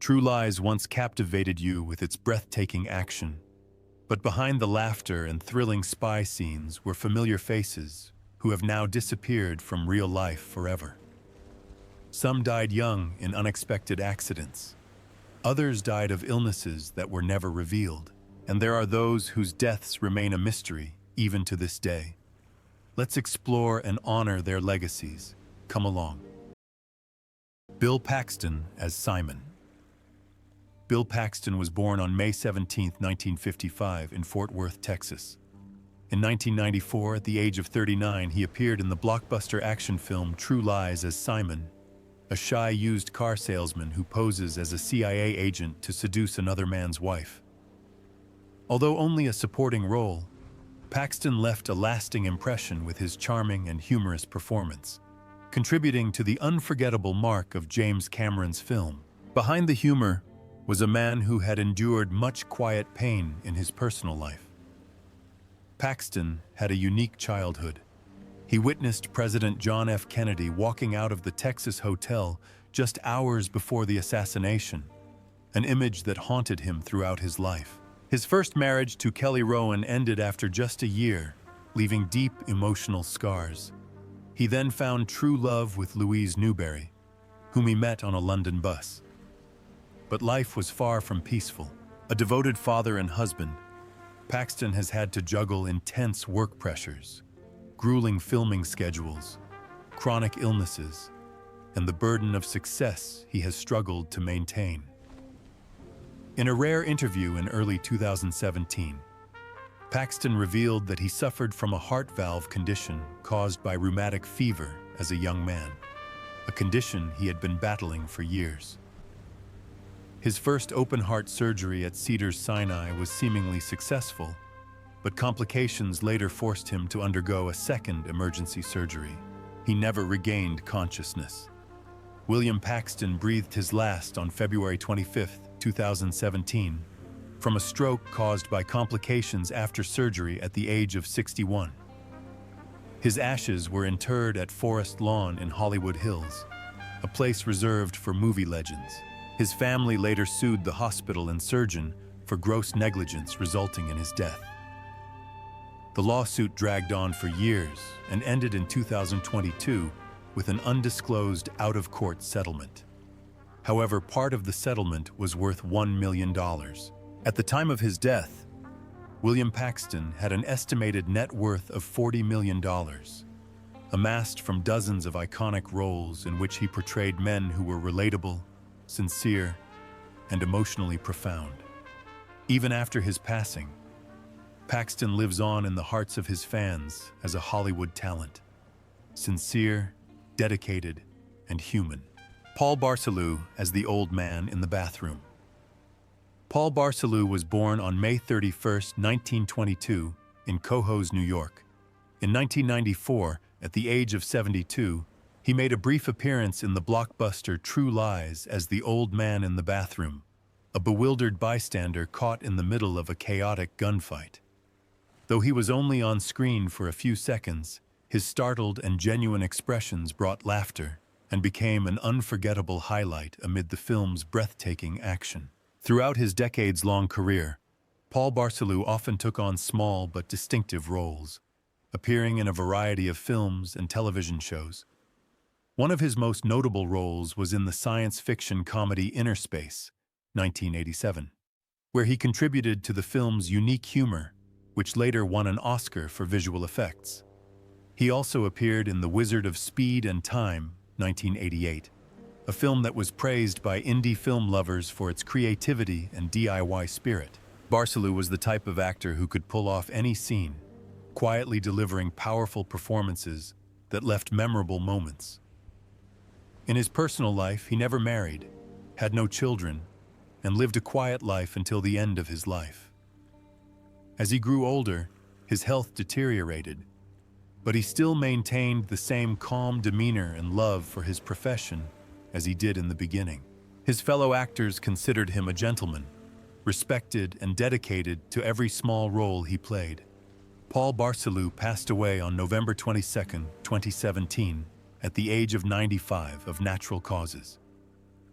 True Lies once captivated you with its breathtaking action, but behind the laughter and thrilling spy scenes were familiar faces who have now disappeared from real life forever. Some died young in unexpected accidents. Others died of illnesses that were never revealed, and there are those whose deaths remain a mystery even to this day. Let's explore and honor their legacies. Come along. Bill Paxton as Simon. Bill Paxton was born on May 17, 1955, in Fort Worth, Texas. In 1994, at the age of 39, he appeared in the blockbuster action film True Lies as Simon, a shy used car salesman who poses as a CIA agent to seduce another man's wife. Although only a supporting role, Paxton left a lasting impression with his charming and humorous performance, contributing to the unforgettable mark of James Cameron's film. Behind the humor was a man who had endured much quiet pain in his personal life. Paxton had a unique childhood. He witnessed President John F. Kennedy walking out of the Texas hotel just hours before the assassination, an image that haunted him throughout his life. His first marriage to Kelly Rowan ended after just a year, leaving deep emotional scars. He then found true love with Louise Newberry, whom he met on a London bus. But life was far from peaceful. A devoted father and husband, Paxton has had to juggle intense work pressures, grueling filming schedules, chronic illnesses, and the burden of success he has struggled to maintain. In a rare interview in early 2017, Paxton revealed that he suffered from a heart valve condition caused by rheumatic fever as a young man, a condition he had been battling for years. His first open-heart surgery at Cedars-Sinai was seemingly successful, but complications later forced him to undergo a second emergency surgery. He never regained consciousness. William Paxton breathed his last on February 25, 2017, from a stroke caused by complications after surgery at the age of 61. His ashes were interred at Forest Lawn in Hollywood Hills, a place reserved for movie legends. His family later sued the hospital and surgeon for gross negligence resulting in his death. The lawsuit dragged on for years and ended in 2022 with an undisclosed out-of-court settlement. However, part of the settlement was worth $1 million. At the time of his death, William Paxton had an estimated net worth of $40 million, amassed from dozens of iconic roles in which he portrayed men who were relatable, sincere, and emotionally profound. Even after his passing, Paxton lives on in the hearts of his fans as a Hollywood talent, sincere, dedicated, and human. Paul Barcelou as the old man in the bathroom. Paul Barcelou was born on May 31, 1922, in Cohoes, New York. In 1994, at the age of 72, he made a brief appearance in the blockbuster True Lies as the old man in the bathroom, a bewildered bystander caught in the middle of a chaotic gunfight. Though he was only on screen for a few seconds, his startled and genuine expressions brought laughter and became an unforgettable highlight amid the film's breathtaking action. Throughout his decades-long career, Paul Barcelou often took on small but distinctive roles, appearing in a variety of films and television shows. One of his most notable roles was in the science fiction comedy Inner Space, 1987, where he contributed to the film's unique humor, which later won an Oscar for visual effects. He also appeared in The Wizard of Speed and Time, 1988, a film that was praised by indie film lovers for its creativity and DIY spirit. Barcelou was the type of actor who could pull off any scene, quietly delivering powerful performances that left memorable moments. In his personal life, he never married, had no children, and lived a quiet life until the end of his life. As he grew older, his health deteriorated, but he still maintained the same calm demeanor and love for his profession as he did in the beginning. His fellow actors considered him a gentleman, respected and dedicated to every small role he played. Paul Barcelou passed away on November 22, 2017, at the age of 95 of natural causes.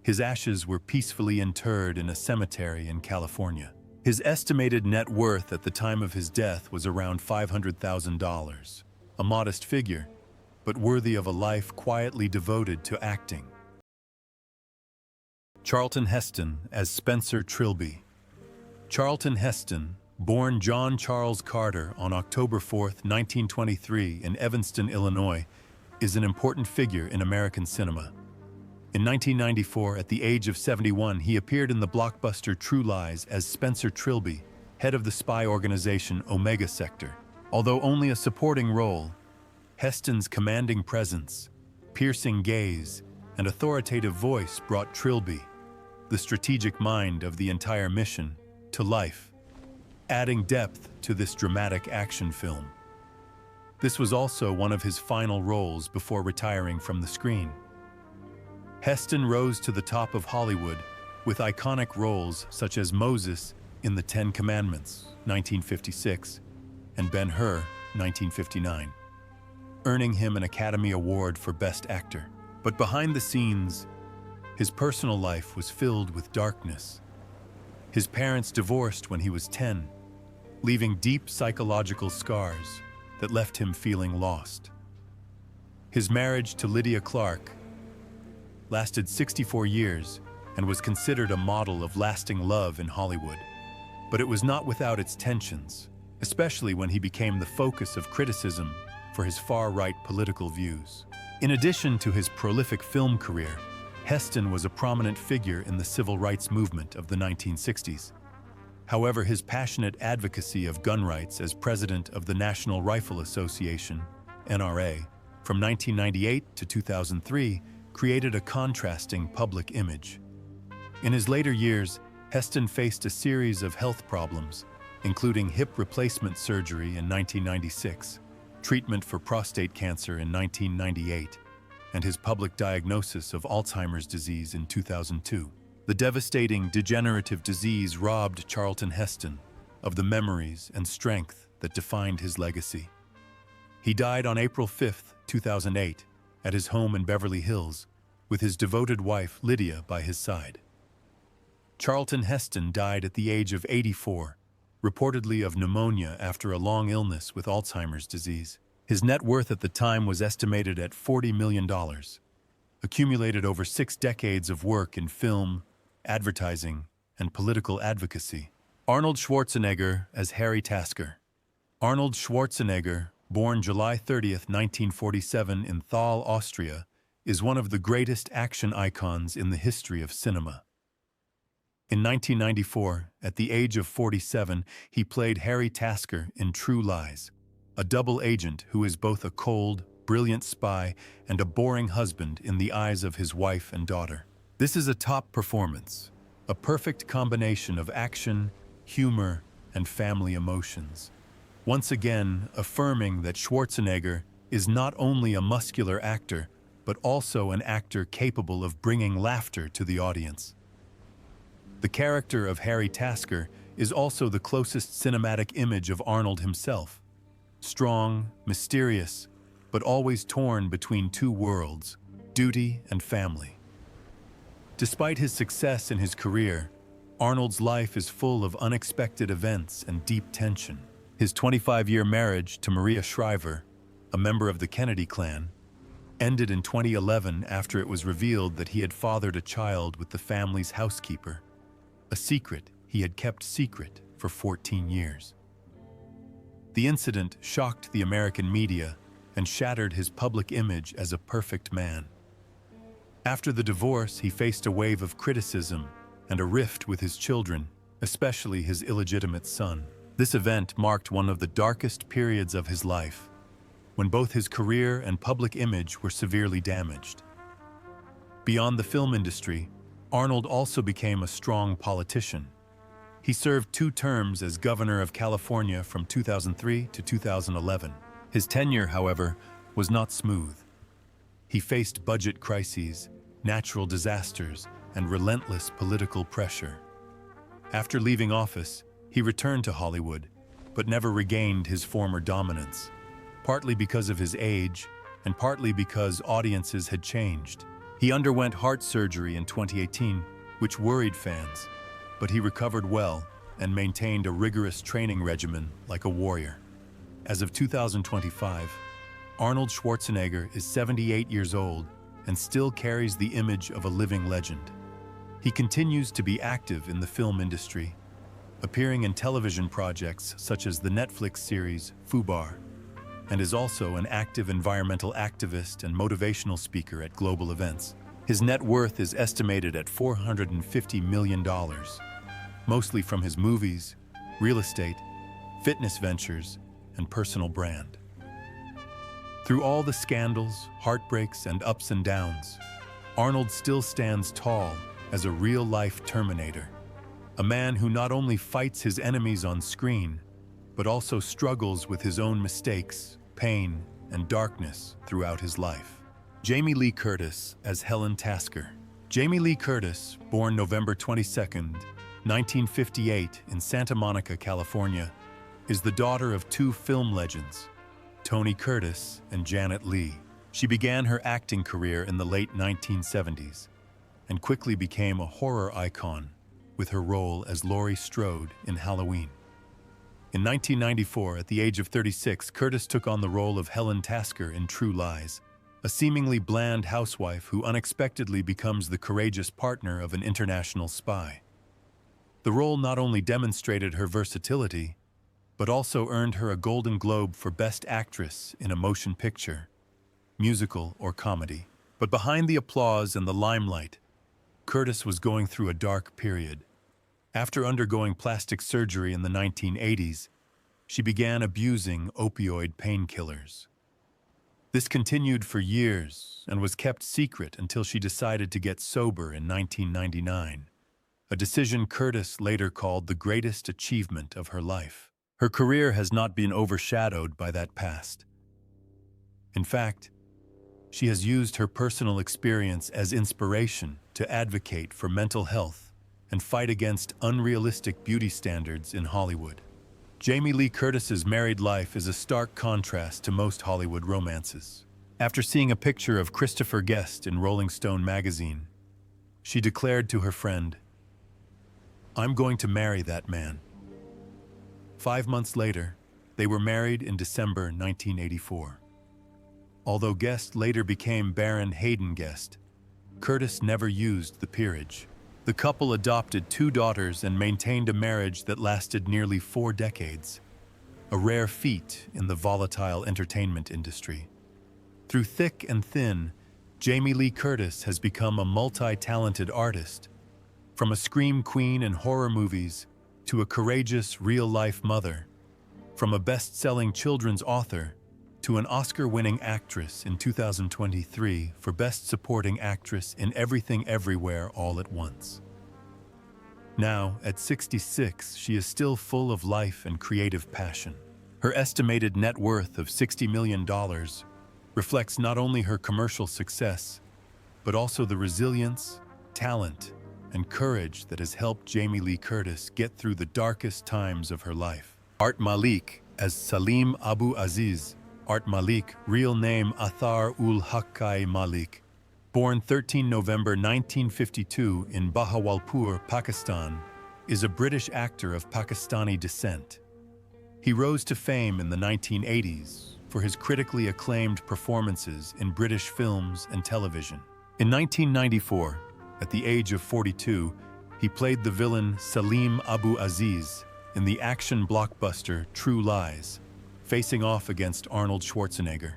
His ashes were peacefully interred in a cemetery in California. His estimated net worth at the time of his death was around $500,000, a modest figure, but worthy of a life quietly devoted to acting. Charlton Heston as Spencer Trilby. Charlton Heston, born John Charles Carter on October 4, 1923 in Evanston, Illinois, is an important figure in American cinema. In 1994, at the age of 71, he appeared in the blockbuster True Lies as Spencer Trilby, head of the spy organization Omega Sector. Although only a supporting role, Heston's commanding presence, piercing gaze, and authoritative voice brought Trilby, the strategic mind of the entire mission, to life, adding depth to this dramatic action film. This was also one of his final roles before retiring from the screen. Heston rose to the top of Hollywood with iconic roles such as Moses in The Ten Commandments, 1956, and Ben-Hur, 1959, earning him an Academy Award for Best Actor. But behind the scenes, his personal life was filled with darkness. His parents divorced when he was 10, leaving deep psychological scars that left him feeling lost. His marriage to Lydia Clark lasted 64 years and was considered a model of lasting love in Hollywood. But it was not without its tensions, especially when he became the focus of criticism for his far-right political views. In addition to his prolific film career, Heston was a prominent figure in the civil rights movement of the 1960s. However, his passionate advocacy of gun rights as president of the National Rifle Association, NRA, from 1998 to 2003, created a contrasting public image. In his later years, Heston faced a series of health problems, including hip replacement surgery in 1996, treatment for prostate cancer in 1998, and his public diagnosis of Alzheimer's disease in 2002. The devastating degenerative disease robbed Charlton Heston of the memories and strength that defined his legacy. He died on April 5, 2008, at his home in Beverly Hills, with his devoted wife Lydia by his side. Charlton Heston died at the age of 84, reportedly of pneumonia after a long illness with Alzheimer's disease. His net worth at the time was estimated at $40 million, accumulated over 6 decades of work in film, advertising, and political advocacy. Arnold Schwarzenegger as Harry Tasker. Arnold Schwarzenegger, born July 30, 1947 in Thal, Austria, is one of the greatest action icons in the history of cinema. In 1994, at the age of 47, he played Harry Tasker in True Lies, a double agent who is both a cold, brilliant spy and a boring husband in the eyes of his wife and daughter. This is a top performance, a perfect combination of action, humor, and family emotions. Once again, affirming that Schwarzenegger is not only a muscular actor, but also an actor capable of bringing laughter to the audience. The character of Harry Tasker is also the closest cinematic image of Arnold himself. Strong, mysterious, but always torn between two worlds, duty and family. Despite his success in his career, Arnold's life is full of unexpected events and deep tension. His 25-year marriage to Maria Shriver, a member of the Kennedy clan, ended in 2011 after it was revealed that he had fathered a child with the family's housekeeper, a secret he had kept secret for 14 years. The incident shocked the American media and shattered his public image as a perfect man. After the divorce, he faced a wave of criticism and a rift with his children, especially his illegitimate son. This event marked one of the darkest periods of his life, when both his career and public image were severely damaged. Beyond the film industry, Arnold also became a strong politician. He served 2 terms as governor of California from 2003 to 2011. His tenure, however, was not smooth. He faced budget crises, natural disasters, and relentless political pressure. After leaving office, he returned to Hollywood, but never regained his former dominance, partly because of his age and partly because audiences had changed. He underwent heart surgery in 2018, which worried fans, but he recovered well and maintained a rigorous training regimen like a warrior. As of 2025, Arnold Schwarzenegger is 78 years old and still carries the image of a living legend. He continues to be active in the film industry, appearing in television projects such as the Netflix series Fubar, and is also an active environmental activist and motivational speaker at global events. His net worth is estimated at $450 million, mostly from his movies, real estate, fitness ventures, and personal brand. Through all the scandals, heartbreaks, and ups and downs, Arnold still stands tall as a real-life Terminator, a man who not only fights his enemies on screen, but also struggles with his own mistakes, pain, and darkness throughout his life. Jamie Lee Curtis as Helen Tasker. Jamie Lee Curtis, born November 22, 1958 in Santa Monica, California, is the daughter of two film legends, Tony Curtis and Janet Leigh. She began her acting career in the late 1970s and quickly became a horror icon with her role as Laurie Strode in Halloween. In 1994, at the age of 36, Curtis took on the role of Helen Tasker in True Lies, a seemingly bland housewife who unexpectedly becomes the courageous partner of an international spy. The role not only demonstrated her versatility, but also earned her a Golden Globe for Best Actress in a Motion Picture, Musical, or Comedy. But behind the applause and the limelight, Curtis was going through a dark period. After undergoing plastic surgery in the 1980s, she began abusing opioid painkillers. This continued for years and was kept secret until she decided to get sober in 1999, a decision Curtis later called the greatest achievement of her life. Her career has not been overshadowed by that past. In fact, she has used her personal experience as inspiration to advocate for mental health and fight against unrealistic beauty standards in Hollywood. Jamie Lee Curtis's married life is a stark contrast to most Hollywood romances. After seeing a picture of Christopher Guest in Rolling Stone magazine, she declared to her friend, "I'm going to marry that man." 5 months later, they were married in December 1984. Although Guest later became Baron Hayden Guest, Curtis never used the peerage. The couple adopted 2 daughters and maintained a marriage that lasted nearly 4 decades, a rare feat in the volatile entertainment industry. Through thick and thin, Jamie Lee Curtis has become a multi-talented artist, from a scream queen in horror movies to a courageous real-life mother, from a best-selling children's author to an Oscar-winning actress in 2023 for Best Supporting Actress in Everything Everywhere All at Once. Now, at 66, she is still full of life and creative passion. Her estimated net worth of $60 million reflects not only her commercial success, but also the resilience, talent, and courage that has helped Jamie Lee Curtis get through the darkest times of her life. Art Malik as Salim Abu Aziz. Art Malik, real name Athar-ul-Haqqai Malik, born 13 November 1952 in Bahawalpur, Pakistan, is a British actor of Pakistani descent. He rose to fame in the 1980s for his critically acclaimed performances in British films and television. In 1994, at the age of 42, he played the villain Salim Abu Aziz in the action blockbuster True Lies, facing off against Arnold Schwarzenegger.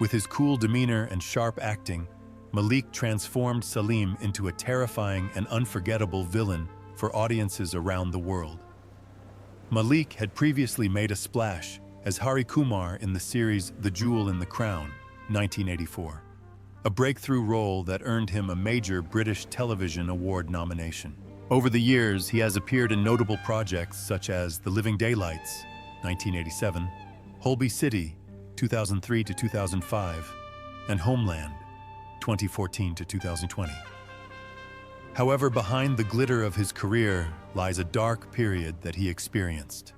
With his cool demeanor and sharp acting, Malik transformed Salim into a terrifying and unforgettable villain for audiences around the world. Malik had previously made a splash as Hari Kumar in the series The Jewel in the Crown, 1984, a breakthrough role that earned him a major British Television Award nomination. Over the years, he has appeared in notable projects such as The Living Daylights, 1987, Holby City, 2003 to 2005, and Homeland, 2014 to 2020. However, behind the glitter of his career lies a dark period that he experienced.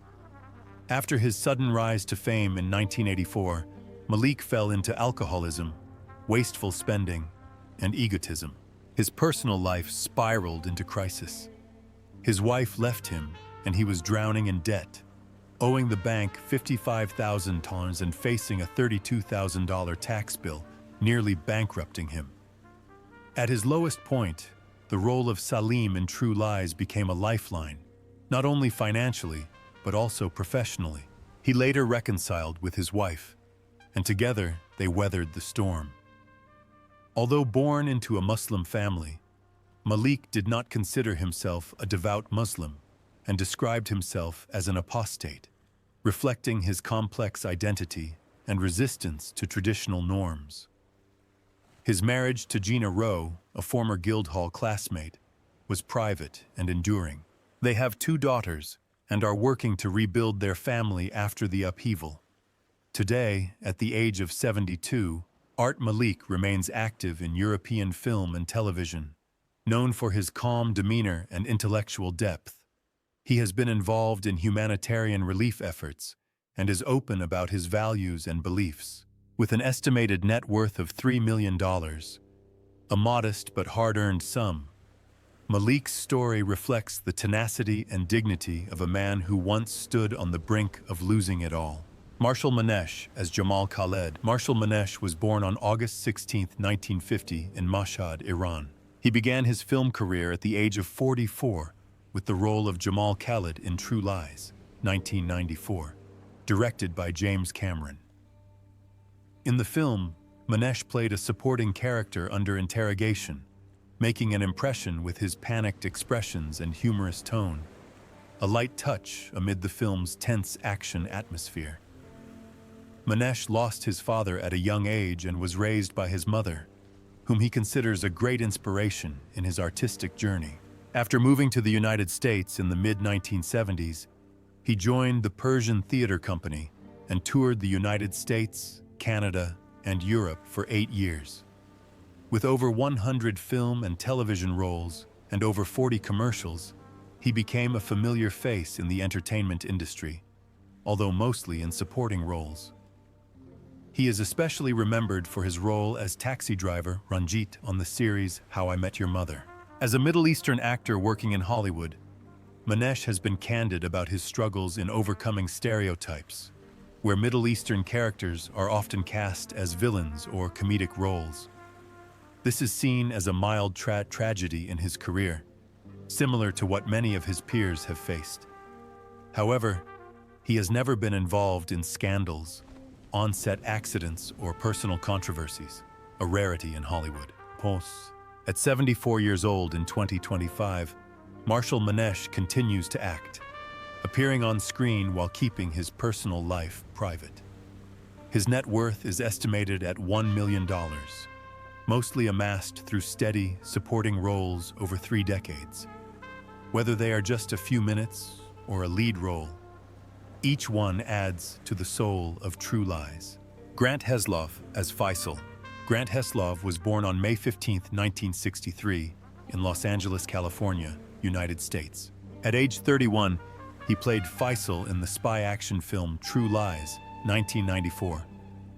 After his sudden rise to fame in 1984, Malik fell into alcoholism, wasteful spending, and egotism. His personal life spiraled into crisis. His wife left him, and he was drowning in debt, owing the bank $55,000 and facing a $32,000 tax bill, nearly bankrupting him. At his lowest point, the role of Salim in True Lies became a lifeline, not only financially, but also professionally. He later reconciled with his wife, and together they weathered the storm. Although born into a Muslim family, Malik did not consider himself a devout Muslim and described himself as an apostate, reflecting his complex identity and resistance to traditional norms. His marriage to Gina Rowe, a former Guildhall classmate, was private and enduring. They have 2 daughters and are working to rebuild their family after the upheaval. Today, at the age of 72, Art Malik remains active in European film and television. Known for his calm demeanor and intellectual depth, he has been involved in humanitarian relief efforts and is open about his values and beliefs. With an estimated net worth of $3 million, a modest but hard-earned sum, Malik's story reflects the tenacity and dignity of a man who once stood on the brink of losing it all. Marshall Manesh as Jamal Khaled. Marshall Manesh was born on August 16, 1950 in Mashhad, Iran. He began his film career at the age of 44 with the role of Jamal Khaled in True Lies, 1994, directed by James Cameron. In the film, Manesh played a supporting character under interrogation, making an impression with his panicked expressions and humorous tone, a light touch amid the film's tense action atmosphere. Manesh lost his father at a young age and was raised by his mother, whom he considers a great inspiration in his artistic journey. After moving to the United States in the mid-1970s, he joined the Persian Theater Company and toured the United States, Canada, and Europe for 8 years. With over 100 film and television roles and over 40 commercials, he became a familiar face in the entertainment industry, although mostly in supporting roles. He is especially remembered for his role as taxi driver Ranjit on the series How I Met Your Mother. As a Middle Eastern actor working in Hollywood, Manesh has been candid about his struggles in overcoming stereotypes, where Middle Eastern characters are often cast as villains or comedic roles. This is seen as a mild tragedy in his career, similar to what many of his peers have faced. However, he has never been involved in scandals, on-set accidents, or personal controversies, a rarity in Hollywood. At 74 years old in 2025, Marshall Manesh continues to act, appearing on screen while keeping his personal life private. His net worth is estimated at $1 million, mostly amassed through steady, supporting roles over 3 decades. Whether they are just a few minutes or a lead role, each one adds to the soul of True Lies. Grant Heslov as Faisal. Grant Heslov was born on May 15, 1963, in Los Angeles, California, United States. At age 31, he played Faisal in the spy action film True Lies, 1994,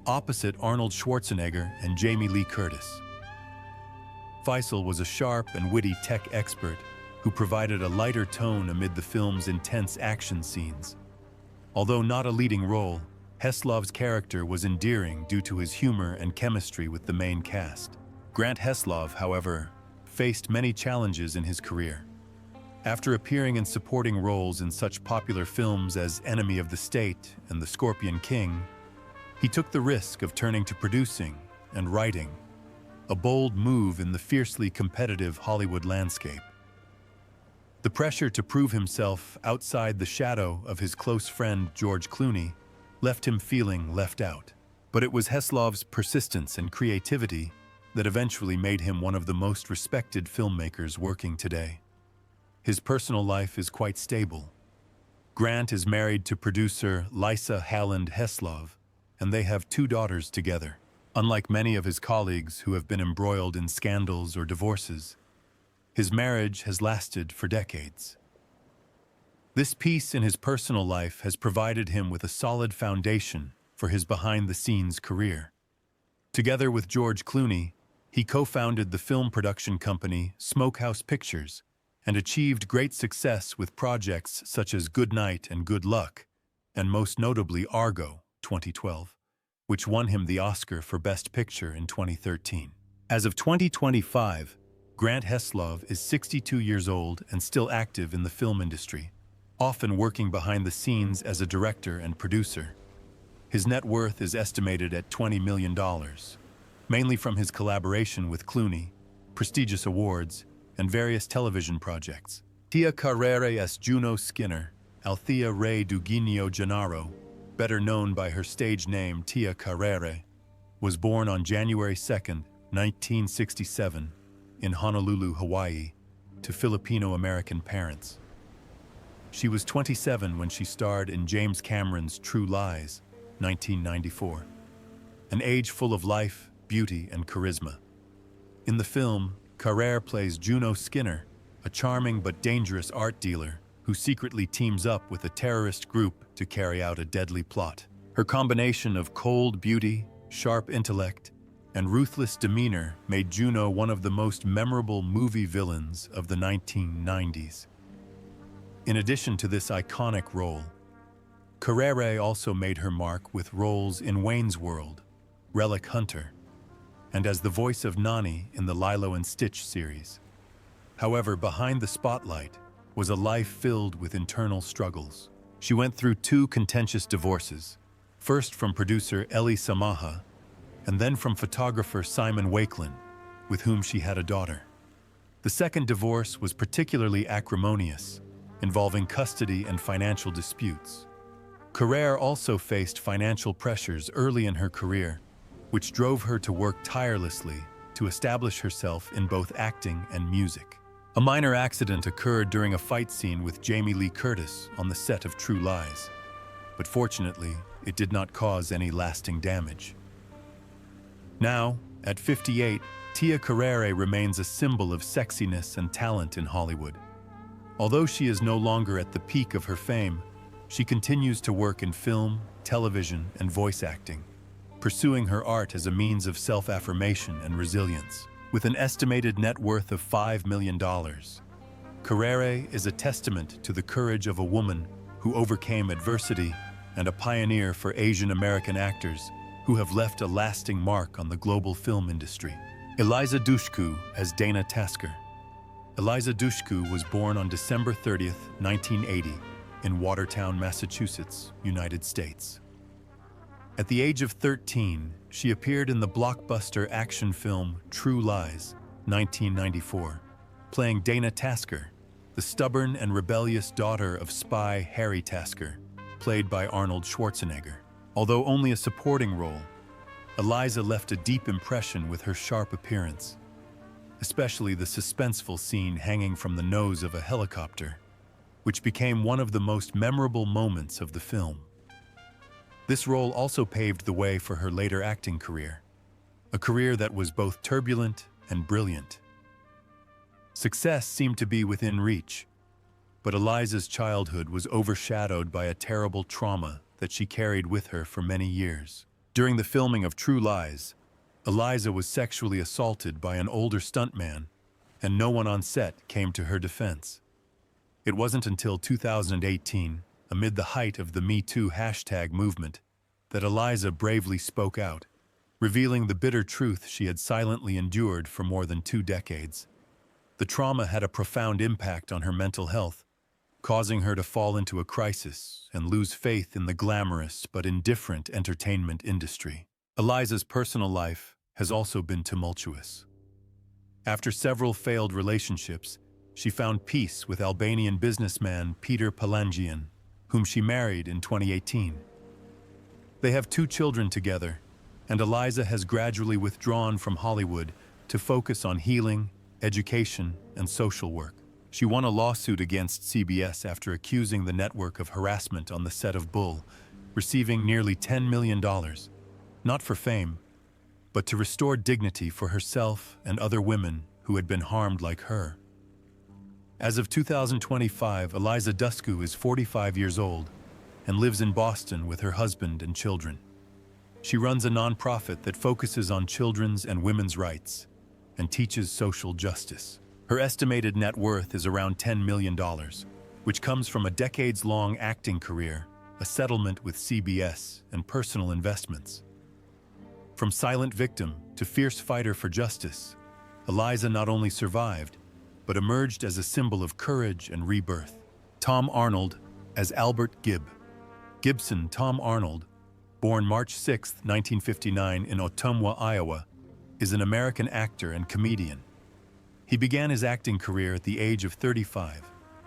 opposite Arnold Schwarzenegger and Jamie Lee Curtis. Faisal was a sharp and witty tech expert who provided a lighter tone amid the film's intense action scenes. Although not a leading role, Heslov's character was endearing due to his humor and chemistry with the main cast. Grant Heslov, however, faced many challenges in his career. After appearing in supporting roles in such popular films as Enemy of the State and The Scorpion King, he took the risk of turning to producing and writing, a bold move in the fiercely competitive Hollywood landscape. The pressure to prove himself outside the shadow of his close friend George Clooney left him feeling left out. But it was Heslov's persistence and creativity that eventually made him one of the most respected filmmakers working today. His personal life is quite stable. Grant is married to producer Lisa Halland Heslov, and they have 2 daughters together. Unlike many of his colleagues who have been embroiled in scandals or divorces, his marriage has lasted for decades. This peace in his personal life has provided him with a solid foundation for his behind-the-scenes career. Together with George Clooney, He co-founded the film production company Smokehouse Pictures and achieved great success with projects such as Good Night and Good Luck, and most notably Argo, 2012, which won him the Oscar for Best Picture in 2013. As of 2025, Grant Heslov is 62 years old and still active in the film industry, often working behind the scenes as a director and producer. His net worth is estimated at $20 million, mainly from his collaboration with Clooney, prestigious awards, and various television projects. Tia Carrere as Juno Skinner, Althea Ray Duginio Gennaro, better known by her stage name Tia Carrere, was born on January 2, 1967, in Honolulu, Hawaii, to Filipino-American parents. She was 27 when she starred in James Cameron's True Lies, 1994, an age full of life, beauty, and charisma. In the film, Carrere plays Juno Skinner, a charming but dangerous art dealer who secretly teams up with a terrorist group to carry out a deadly plot. Her combination of cold beauty, sharp intellect, and ruthless demeanor made Juno one of the most memorable movie villains of the 1990s. In addition to this iconic role, Carrere also made her mark with roles in Wayne's World, Relic Hunter, and as the voice of Nani in the Lilo and Stitch series. However, behind the spotlight was a life filled with internal struggles. She went through 2 contentious divorces, first from producer Eli Samaha, and then from photographer Simon Wakelin, with whom she had a daughter. The second divorce was particularly acrimonious, involving custody and financial disputes. Carrere also faced financial pressures early in her career, which drove her to work tirelessly to establish herself in both acting and music. A minor accident occurred during a fight scene with Jamie Lee Curtis on the set of True Lies, but fortunately, it did not cause any lasting damage. Now, at 58, Tia Carrere remains a symbol of sexiness and talent in Hollywood. Although she is no longer at the peak of her fame, she continues to work in film, television, and voice acting, pursuing her art as a means of self-affirmation and resilience. With an estimated net worth of $5 million, Carrere is a testament to the courage of a woman who overcame adversity and a pioneer for Asian American actors who have left a lasting mark on the global film industry. Eliza Dushku as Dana Tasker. Eliza Dushku was born on December 30, 1980, in Watertown, Massachusetts, United States. At the age of 13, she appeared in the blockbuster action film True Lies, 1994, playing Dana Tasker, the stubborn and rebellious daughter of spy Harry Tasker, played by Arnold Schwarzenegger. Although only a supporting role, Eliza left a deep impression with her sharp appearance, especially the suspenseful scene hanging from the nose of a helicopter, which became one of the most memorable moments of the film. This role also paved the way for her later acting career, a career that was both turbulent and brilliant. Success seemed to be within reach, but Eliza's childhood was overshadowed by a terrible trauma that she carried with her for many years. During the filming of True Lies, Eliza was sexually assaulted by an older stuntman, and no one on set came to her defense. It wasn't until 2018, amid the height of the Me Too hashtag movement, that Eliza bravely spoke out, revealing the bitter truth she had silently endured for more than 2 decades. The trauma had a profound impact on her mental health, causing her to fall into a crisis and lose faith in the glamorous but indifferent entertainment industry. Eliza's personal life has also been tumultuous. After several failed relationships, she found peace with Albanian businessman Peter Palangian, whom she married in 2018. They have 2 children together, and Eliza has gradually withdrawn from Hollywood to focus on healing, education, and social work. She won a lawsuit against CBS after accusing the network of harassment on the set of Bull, receiving nearly $10 million, not for fame, but to restore dignity for herself and other women who had been harmed like her. As of 2025, Eliza Dushku is 45 years old and lives in Boston with her husband and children. She runs a nonprofit that focuses on children's and women's rights, and teaches social justice. Her estimated net worth is around $10 million, which comes from a decades-long acting career, a settlement with CBS, and personal investments. From silent victim to fierce fighter for justice, Eliza not only survived, but emerged as a symbol of courage and rebirth. Tom Arnold as Albert Gibb. Gibson Tom Arnold, born March 6, 1959 in Ottumwa, Iowa, is an American actor and comedian. He began his acting career at the age of 35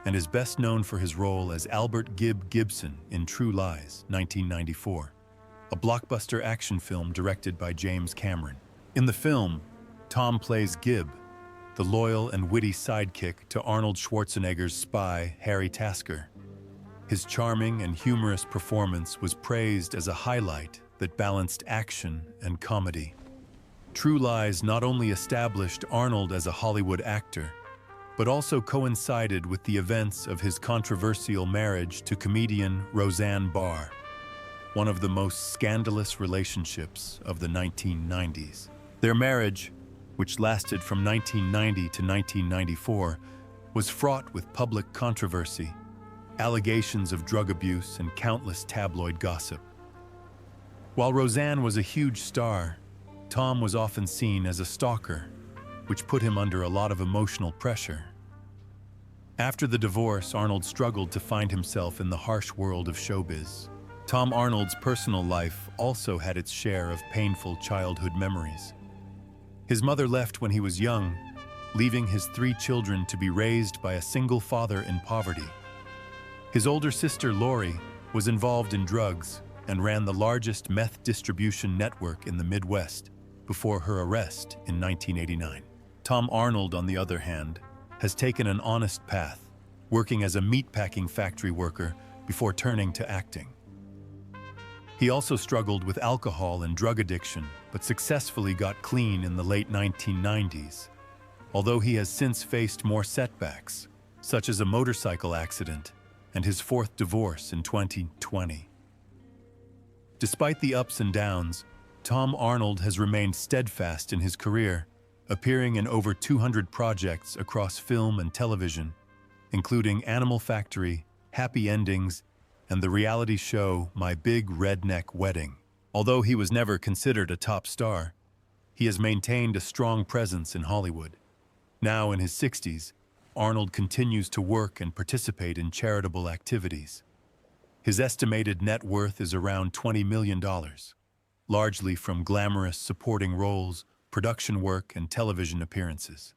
and is best known for his role as Albert Gibb Gibson in True Lies, 1994, a blockbuster action film directed by James Cameron. In the film, Tom plays Gibb, the loyal and witty sidekick to Arnold Schwarzenegger's spy, Harry Tasker. His charming and humorous performance was praised as a highlight that balanced action and comedy. True Lies not only established Arnold as a Hollywood actor, but also coincided with the events of his controversial marriage to comedian Roseanne Barr, one of the most scandalous relationships of the 1990s. Their marriage, which lasted from 1990 to 1994, was fraught with public controversy, allegations of drug abuse, and countless tabloid gossip. While Roseanne was a huge star, Tom was often seen as a stalker, which put him under a lot of emotional pressure. After the divorce, Arnold struggled to find himself in the harsh world of showbiz. Tom Arnold's personal life also had its share of painful childhood memories. His mother left when he was young, leaving his 3 children to be raised by a single father in poverty. His older sister, Lori, was involved in drugs and ran the largest meth distribution network in the Midwest before her arrest in 1989. Tom Arnold, on the other hand, has taken an honest path, working as a meatpacking factory worker before turning to acting. He also struggled with alcohol and drug addiction, but successfully got clean in the late 1990s, although he has since faced more setbacks, such as a motorcycle accident and his 4th divorce in 2020. Despite the ups and downs, Tom Arnold has remained steadfast in his career, appearing in over 200 projects across film and television, including Animal Factory, Happy Endings, and the reality show My Big Redneck Wedding. Although he was never considered a top star, he has maintained a strong presence in Hollywood. Now in his 60s, Arnold continues to work and participate in charitable activities. His estimated net worth is around $20 million, largely from glamorous supporting roles, production work, and television appearances.